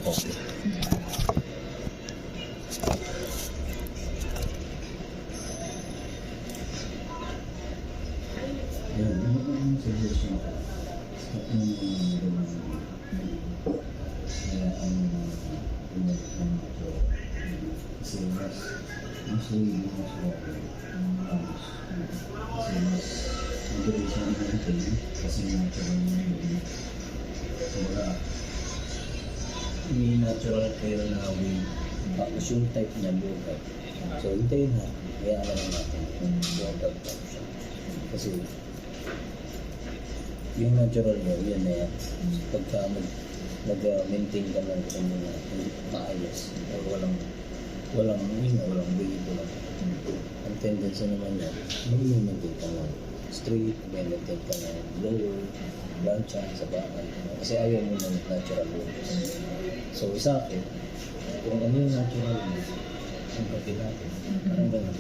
coffee. Yan, ano ba yung suggestion ko? Stop mo yung kaya ang pinag ng ito. Kasi mas hindi mo sa kasi mas madali siya i-maintain kasi natural na yun. So wala. May natural kayo na way. Tapos yung type niya, buhat. So, hintayin na. Kaya alam natin kung buhat pa siya. Kasi, yung natural niya, yan na yan. Pagka mag-maintain ka ng kung maayos, or walang yun na, walang way, walang. Ang tendency naman niya, mag-maintain ka ng straight, maintain ka ng lower, plancha sa bahay. Kasi ayaw mo ng natural walls. So sa akin, kung ano yung natural mo, ang kapit natin, parang ganun.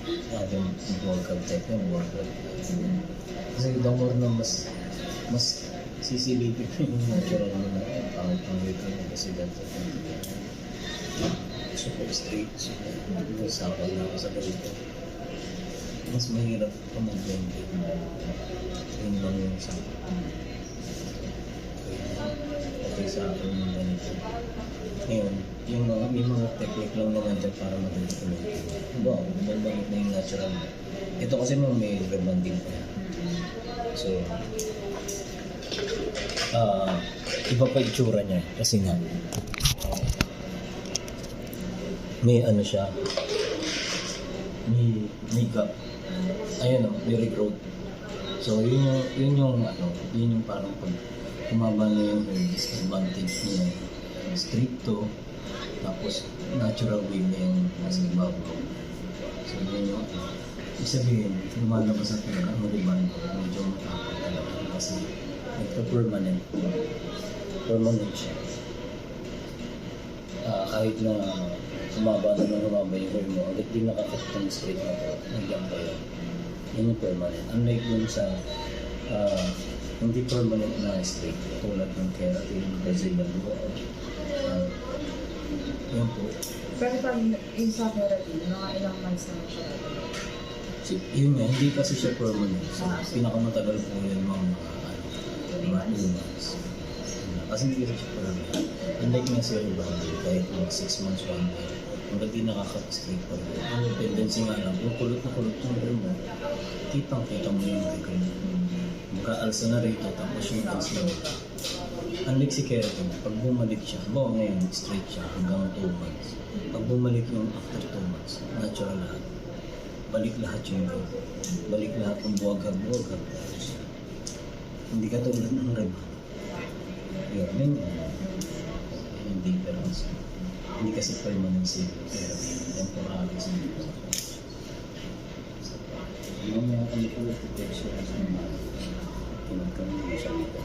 Natin mag-workout type yung workout. Kasi the more na mas sisilipin ko yung natural mo na pangit ang weight mo kasi ganito. Super straight, super masapag na ako sa ganito. Mas mahirap pa mag-blended. Yun lang yung sa okay sa akin yung ganito. Ngayon, yung mga technique lang naman dyan para mag-blend. Wow, magbangit na yung natural. Ito kasi may rebanding pa. So, iba pa itsura niya kasi nga may ano siya, may gap. Ayun o, may regrowth. So yun yung parang pag kumaba na yung hair, disadvantage niya. Stricto, tapos natural wave na yung nasa ibabaw. So yun yung ibig sabihin, lumalabas sa pera, ang rebound medyo matapos talaga kasi nagpa-permanent siya. Kahit na humaba yung hair mo, agad din nakakatang straight na to, nagyang pa yun. Yun yung permanent. Unlike dun sa hindi permanent na straight, tulad ng keratin, Brazilian buhok. Yan po. Pero pag yung sa therapy, mga ilang months naman siya. So, yun nga, hindi kasi siya permanent. So, pinakamatagal po yun mga 2 months. Kasi hindi kasi siya permanent. Unlike nga sa rebound, kahit mga 6 months, 1 year, hanggang di nakaka-straight pa rin. Ang tendency nga lang, kung kulot na kulot yung hair mo, kitang-kita mo yung hair mo. Magka-alsa na rito, tapos yung ends mo. Unlike si keratin, pag bumalik siya, ngayon straight siya hanggang 2 months. Pag bumalik yung after 2 months, natural lahat. Balik lahat yung hair. Balik lahat yung buwag-hag. Hindi ka tulad ng rebound. Yun, yung difference. Hindi kasi permanency, pero temporary sa dito. Mamaya kami ko yung protection sa mga pinagkamili siya dito.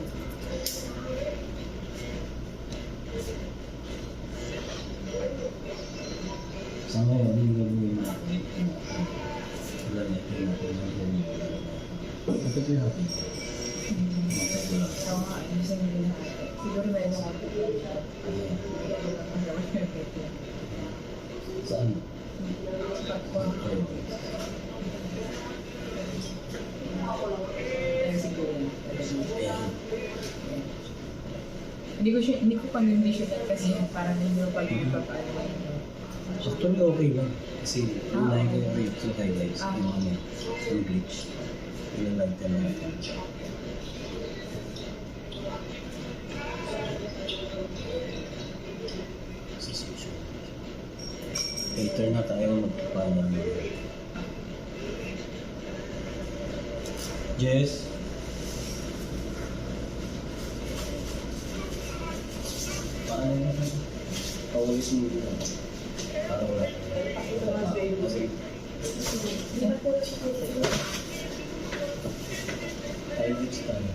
Sa ngayon, hindi gagawin natin. Wala na ito yung gagawin. Ito po yung atin. Matay ko lang. Siguro na yung mga Saan? Hindi ko pang-envisionan kasi parang hindi mo pag-ipapaano. Actually, okay lang. Kasi unahin ko yung rate yung highlights. Yung bleach. Yung light na natin. Later na tayo magpapanya. Jess? Paano yun? Pawalis mo dito. Para wala. Kasi 5 weeks tayo.